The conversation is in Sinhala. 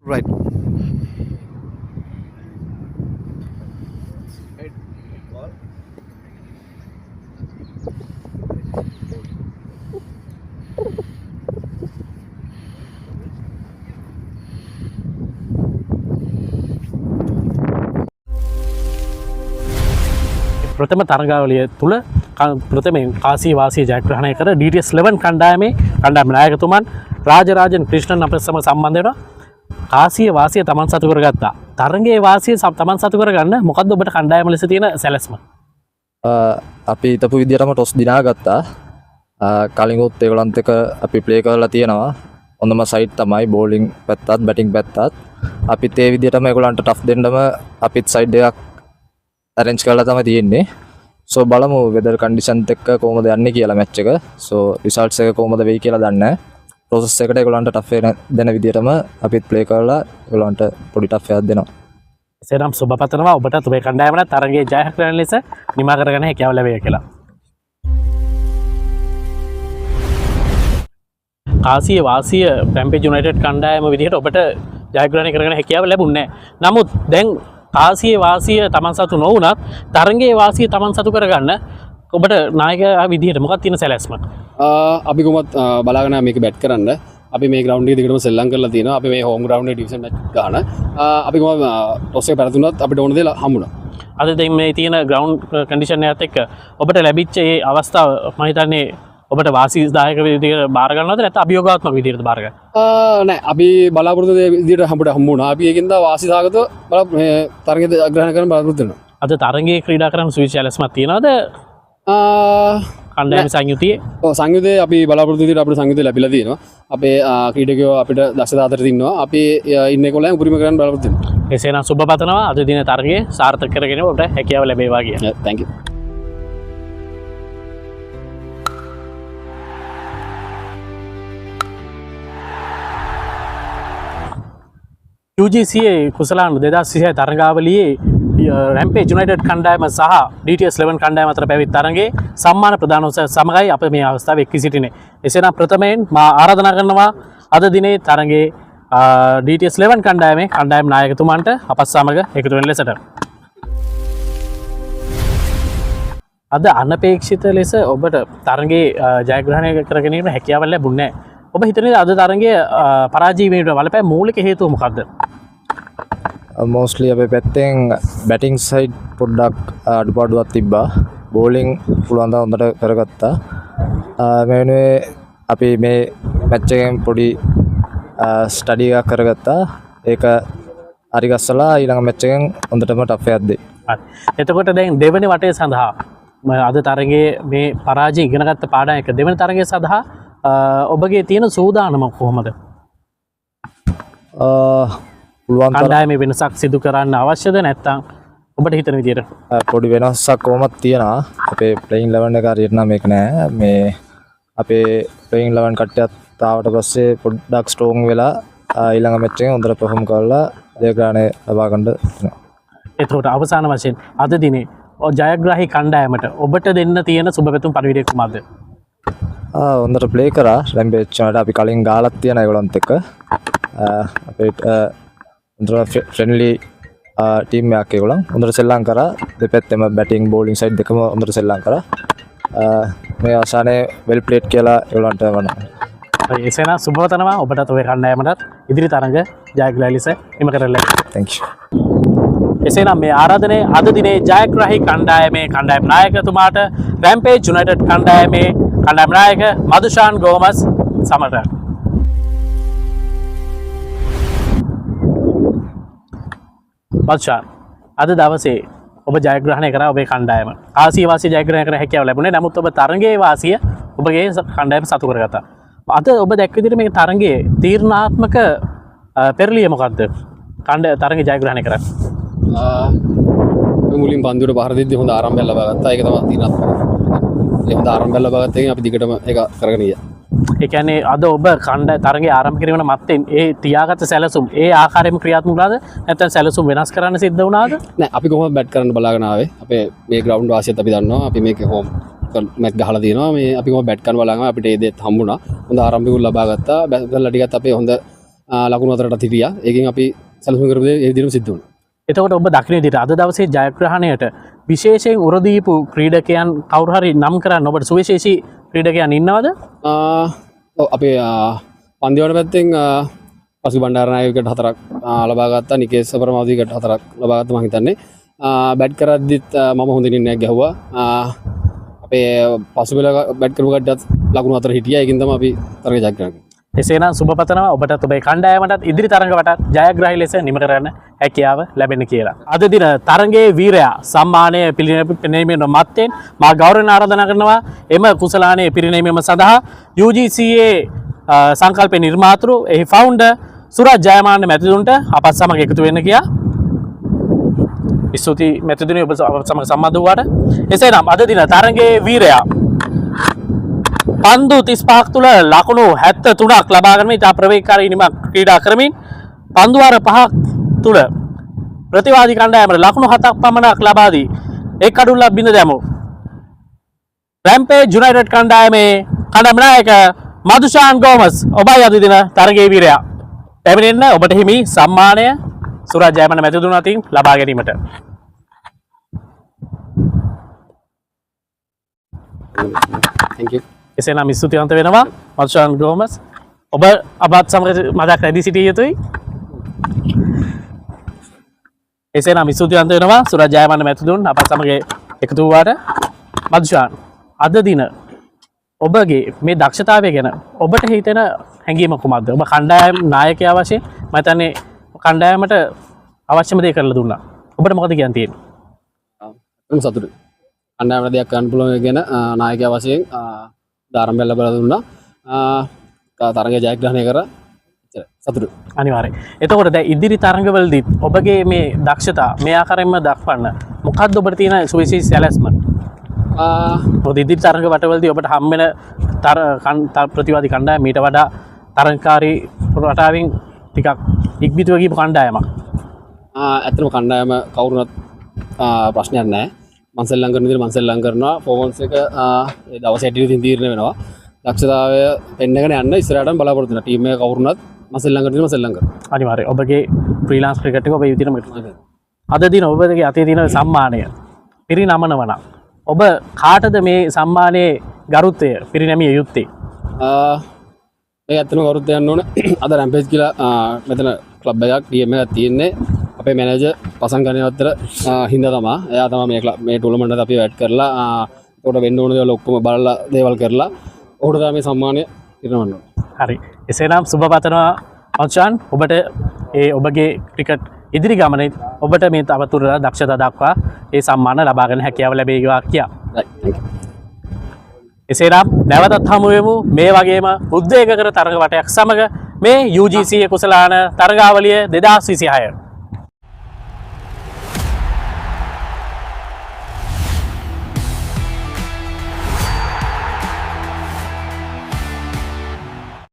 Right. ප්‍රථම තරගාවලිය තුළ ප්‍රථමයෙන් කාසී වාසිය ජයග්‍රහණය කර DTS 11 කණ්ඩායමේ කණ්ඩායම නායකතුමන් රාජරාජන් ක්‍රිෂ්ණන් අප සම සම්බන්ධ වෙනවා. කාසිය වාසිය තමන් සතු කරගත්තා. තරගයේ වාසිය තමන් සතු කරගන්න මොකද්ද ඔබට කණ්ඩායම ලෙස තියෙන සැලැස්ම? අපි හිතපු විදිහටම ටොස් දිනාගත්තා. කලින්ුත් ඒගොල්ලන්ත් එක්ක අපි ප්ලේ කරලා තියෙනවා. හොඳම සයිඩ් තමයි බෝලිං පැත්තත් බැටිං පැත්තත්. අපිත් ඒ විදිහටම ඒගොල්ලන්ට ටෆ් දෙන්නම අපිත් සයිඩ් එකක් arrange කරලා තමයි තියෙන්නේ. සෝ බලමු වෙදර් කන්ඩිෂන් එක්ක කොහොමද යන්නේ කියලා මැච් එක. සෝ රිසල්ට්ස් එක කොහොමද වෙයි කියලා දන්නේ නැහැ. ප්‍රොසෙස් එකට ඒගොල්ලන්ට ටෆ් දෙන විදිහටම අපිත් ප්ලේ කරලා ඒගොල්ලන්ට පොඩි ටෆ් එකක් දෙනවා. එසේනම් සුබ පතනවා ඔබට ඔබේ කණ්ඩායමට තරගයේ ජයග්‍රහණ ලෙස නිමා කරගෙන හැකියාව ලැබෙයි කියලා. කාසිය වාසිය රැම්පේජ් යුනයිටඩ් කණ්ඩායම විදිහට ඔබට ජයග්‍රහණය කරගෙන හැකියාව ලැබුණේ නැහැ. නමුත් දැන් කාසිය වාසිය තමන් සතු නොවුනත් තරගයේ වාසිය තමන් සතු කරගන්න ඔබට නායකයා විදිහට මොකක්ද තියෙන සැලැස්ම? අපි කොහොමත් බලාගෙන මේක බැට් කරන්න අපි මේ ග්‍රවුන්ඩ් එකේ දිගටම සෙල්ලම් කරලා තියෙනවා. අපි මේ හෝම් ග්‍රවුන්ඩ් එකේ ඩිවිෂන් මැච් ගහන අපි කොහොම ටොස් එක පැරදුනත් අපිට ඕන දේ හම්බුණා. අද දැන් මේ තියෙන ග්‍රවුන්ඩ් කන්ඩිෂන් එකත් එක්ක ඔබට ලැබිච්ච මේ අවස්ථාව මම හිතන්නේ ඔබට වාසිදායක විදිහට බාර ගන්නවද නැත්නම් අභියෝගාත්මක විදිහට බාර ගන්න? නෑ අපි බලාපොරොත්තු විදිහට හම්බුණා. අපි ඒකින්ද වාසිදායකව තරගය අග්‍රහණය කරන්න බලාපොරොත්තු වෙනවා. අද තරගයේ ක්‍රීඩා කරන්න සුවිශේෂ සැලැස්මක් තියනවද? කණ්ඩායම සංයුතියේ සංයුතයේ අපි බලාපොරොත්තු විදිහට අපිට සංයුතය ලැබිලා තියෙනවා. අපේ ක්‍රීඩකයෝ අපිට දක්ෂතා අතර ඉන්නවා. අපි ඉන්නේ කොල්ලන් උපරිම කරන්න බලාපොරොත්තු වෙනවා. එසේනම් සුබ පතනවා අද දින තරගයේ සාර්ථක කරගෙන ඔබට හැකියාව ලැබේවා කියලා. thank you. UGCA කුසලාන 2026 තරගාවලියේ රැම්පේජ් යුනයිටඩ් කණ්ඩායම සහ DTS 11 කණ්ඩායම අතර පැවති තරගයේ සම්මාන ප්‍රදානෝත්සව සමගයි අප මේ අවස්ථාවේ එක්වී සිටින්නේ. එසේනම් ප්‍රථමයෙන් මා ආරාධනා කරනවා අද දිනේ තරගයේ DTS 11 කණ්ඩායමේ කණ්ඩායම් නායකතුමන්ට අපත් සමග එකතු වෙන ලෙසට. අද අනපේක්ෂිත ලෙස ඔබට තරගයේ ජයග්‍රහණය කර ගැනීමට හැකියාව ලැබුණේ නැහැ. ඔබ හිතන්නේ අද තරගයේ පරාජය වීමට බලපෑ මූලික හේතුව මොකක්ද? මෝස්ට්ලි අපේ පැත්තෙන් බැටිං සයිඩ් පොඩ්ඩක් අඩුපාඩුවක් තිබ්බා. බෝලිං පුළුවන් තරම් හොඳට කරගත්තා. මේ වෙනුවේ අපි මේ මැච් එකෙන් පොඩි ස්ටඩි එකක් කරගත්තා. ඒක හරි ගස්සලා ඊළඟ මැච් එකෙන් හොඳටම ටෆ් එකක් දෙයි. හරි. එතකොට දැන් දෙවෙනි වටේ සඳහා අද තරගයේ මේ පරාජය ඉගෙනගත්ත පාඩම් එක දෙවෙනි තරගය සඳහා ඔබගේ තියෙන සූදානම කොහොමද? පුළුවන් තරම් කණ්ඩායමේ වෙනසක් සිදු කරන්න අවශ්‍යද නැත්නම් ඔබට හිතන විදියට? පොඩි වෙනසක් කොහොමද තියෙනවා. අපේ ප්ලේයින් 11 එක හරියට නම් මේක නෑ. මේ අපේ ප්ලේයින් 11 කට්ටියත් ආවට පස්සේ පොඩ්ඩක් ස්ට්‍රෝං වෙලා ඊළඟ මැච් එකේ හොඳට පර්ෆෝම් කරලා ජයග්‍රහණය ලබා ගන්න වෙනවා. එතකොට අවසාන වශයෙන් අද දිනේ ජයග්‍රාහී කණ්ඩායමට ඔබට දෙන්න තියෙන සුබපැතුම් පරිවිඩය කුමක්ද? හොඳට ප්ලේ කරා රැම්පේජ් වලට අපි කලින් ගාලක් තියෙන ඒගොල්ලන්ත් එක්ක අපිට හොඳට ෆ්‍රෙන්ඩ්ලි ටීම් එකක් ඒගොල්ලන් හොඳට සෙල්ලම් කරා දෙපැත්තෙම බැටිං බෝලිං සයිඩ් දෙකම හොඳට සෙල්ලම් කරා මේ අවසානයේ වෙල් ප්ලේඩ් කියලා ඒගොල්ලන්ට වුණා. එසේනම් සුබවතනවා ඔබටත් ඔය කණ්ඩායමටත් ඉදිරි තරඟ ජයග්‍රහී ලෙස හිම කරලා. thank you. එසේනම් මේ ආරාධනයේ අද දිනේ ජයග්‍රාහී කණ්ඩායමේ කණ්ඩායම් නායකතුමාට රැම්පේජ් යුනයිටඩ් කණ්ඩායමේ කණ්ඩායම් නායක මදුෂාන් ගෝමස් සමට. මදුෂාන් අද දවසේ ඔබ ජයග්‍රහණය කරා ඔබේ කණ්ඩායම. ආසිය වාසිය ජයග්‍රහණය කර හැකියාව ලැබුණේ. නමුත් ඔබ තරගයේ වාසිය ඔබගේ කණ්ඩායම සතු කරගත්තා. අද ඔබ දැක්ක විදිහට මේ තරගයේ තීරණාත්මක පෙරළිය මොකද්ද? තරගය ජයග්‍රහණය කරන්නේ. මුලින් පන්දුවට පහර දෙද්දී හොඳ ආරම්භයක් ලබා ගත්තා. ඒක තමයි තීරණාත්මක. ඒ හොඳ ආරම්භයක් ලබා ගත්ත එකෙන් අපි දිගටම ඒක කරගෙන ගියා. ඒ කියන්නේ අද ඔබ තරගය ආරම්භ කිරීමන මත්තෙන් ඒ තියාගත්ත සැලසුම් ඒ ආකාරයෙන්ම ක්‍රියාත්මක වුණාද? නැත්නම් සැලසුම් වෙනස් කරන්න සිද්ධ වුණාද? නෑ අපි කොහොමද බැට් කරන්න බලාගෙන ආවේ. අපේ මේ ග්‍රවුන්ඩ් වාසියත් අපි දන්නවා. අපි මේක හෝම් මැච් ගහලා තියෙනවා. මේ අපි කොහොමද බැට් කරන්න බලාගෙන අපිට ඒ දෙත් හම්බුණා. හොඳ ආරම්භයක් ලබා ගත්තා. බැට් කරලා ටිකත් අපේ හොඳ ලකුණු අතරට හිටියා. ඒකෙන් අපි සැලසුම් කරපු දේ ඒ විදිහටම සිද්ධ වුණා. එතකොට ඔබ දකින විදිහට අද දවසේ ජයග්‍රහණයට විශේෂයෙන් උරදීපු ක්‍රීඩකයන් කවුරු හරි නම් කරන්න ඔබට සුවිශේෂී ක්‍රීඩකයන් ඉන්නවද? ඔව් අපේ පන්දිවන පැත්තෙන් පසු බණ්ඩාරනායකකට 4ක් ලබා ගත්තා. නිකේෂ් අපරමාදීකට 4ක් ලබා ගත්තා මම හිතන්නේ. බැට් කරද්දිත් මම හොඳ නිර්ණයක් ගැහුවා. අපේ පසුබිල බැට් කරපු කට්ටියත් ලකුණු අතර හිටියා. ඒකින් තමයි අපි තරගය ජයග්‍රහණය කළේ. එසේනම් සුබ පතනවා ඔබටත් ඔබේ කණ්ඩායමටත් ඉදිරි තරඟවටත් ජයග්‍රාහී ලෙස නිම කරන්න හැකියාව ලැබෙන්න කියලා. අද දින තරඟයේ වීරයා සම්මානය පිරිනැමීම මත්තෙන් මා ගෞරවයෙන් ආරාධනා කරනවා එම කුසලානයේ පිරිනැමීම සඳහා UGCA සංකල්පේ නිර්මාතෘ එහි ෆවුන්ඩර් සුරජ් ජයමාන්න මැතිතුන්ට අපත් සමග එකතු වෙන්න කියා. ස්තුතියි මැතිතුනි ඔබ සමග සම්බන්ධ වූවාට. එසේනම් අද දින තරඟයේ වීරයා පන්දු 35ක් තුළ ලකුණු 73ක් ලබාගෙන ඉතා ප්‍රවේගකාරී නිමක් ක්‍රීඩා කරමින් පන්දු වාර 5ක් තුළ ප්‍රතිවාදී කණ්ඩායමට ලකුණු 7ක් පමණක් ලබා දී එක් අඩුල්ලක් බිඳ දැමු රැම්පේජ් යුනයිටඩ් කණ්ඩායමේ කණ්ඩායම නායක මදුෂාන් ගෝමස් ඔබයි අද දින තරගයේ වීරයා. පැමිණෙන්න ඔබට හිමි සම්මානය සුරජ් ජයමන්න මැතිතුන් අතින් ලබා ගැනීමට. Thank you. එසේනම් ස්තුතිවන්ත වෙනවා මදුෂාන් ගෝමස්. ඔබ අපත් සමග මදක් රැඳී සිටිය යුතුයි. එසේනම් ස්තුතිවන්ත වෙනවා සුරජ් ජයමන්න මැතිතුන් අපත් සමග එකතු වූවාට. මදුෂාන් අද දින ඔබගේ මේ දක්ෂතාවය ගැන ඔබට හිතෙන හැඟීම කුමක්ද? ඔබ කණ්ඩායම් නායකයා වශයෙන් මම හිතන්නේ කණ්ඩායමට අවශ්‍යම දේ කරලා දුන්නා. ඔබට මොකද කියන්න තියෙන්නේ? මම සතුටුයි. කණ්ඩායමට දෙයක් කරන්න පුළුවන් ගැන නායකයා වශයෙන් ආරම්භය ලැබලා දුන්නා. තරගය ජයග්‍රහණය කරා. සතුටුයි. අනිවාර්යයෙන්. එතකොට දැන් ඉදිරි තරඟවලදී ඔබගේ මේ දක්ෂතා මේ ආකාරයෙන්ම දක්වන්න මොකක්ද ඔබට තියෙන සුවිශේෂී සැලැස්ම? මොකද ඉදිරි තරඟ වටවලදී ඔබට හම්බෙන ප්‍රතිවාදී කණ්ඩායම මීට වඩා තරඟකාරී රටාවෙන් ටිකක් ඉක්බිතිව ගිහපු කණ්ඩායමක්. ඇත්තටම කණ්ඩායම කවුරුනත් ප්‍රශ්නයක් නැහැ. මම සෙල්ලම් කරන විදිහට මම සෙල්ලම් කරනවා. ෆෝමන්ස් එක ඒ දවසේ ඇටිවිදින් තීරණය වෙනවා. දක්ෂතාවය පෙන්නගෙන යන්න ඉස්සරහටම බලාපොරොත්තු වෙනවා. ටීම් එක කවුරුනත් මම සෙල්ලම් කරන විදිහට මම සෙල්ලම් කරනවා. අනිවාර්යයෙන්. ඔබගේ ෆ්‍රීලාන්ස් ක්‍රිකට් එක ඔබ ඒ විදිහටම අද දින ඔබගේ අතේ තියෙන සම්මානය පිරිනමනවා නම් ඔබ කාටද මේ සම්මානයේ ගරුත්වය පිරිනැමිය යුත්තේ? මේ ඇත්තම කවුරුත් යන්න ඕන. අද රැම්පේජ් කියලා මෙතන ක්ලබ් එකක් ටීම් එකක් තියෙන්නේ. අපේ මැනේජර් පසන් ගණනවත්තර හින්දා තමයි. එයා තමයි මේ ටූර්නමන්ට් එකට අපි වැට් කරලා ඒකට වෙන්න ඕන දේවල් ඔක්කොම බලලා දේවල් කරලා ඔහුට තමයි මේ සම්මානය පිරිනමන්න ඕන. හරි. එසේනම් සුබ පතනවා මදුෂාන්. ඔබට ඒ ඔබගේ ක්‍රිකට් ඉදිරි ගමනේ ඔබට මේ තවදුරටත් දක්ෂතා දක්වා ඒ සම්මාන ලබා ගන්න හැකියාව ලැබේවා කියා. එසේනම් නැවතත් හමු වෙමු මේ වගේම උද්වේගකර තරග වටයක් සමග මේ UGCA කුසලාන තරගාවලිය 2026.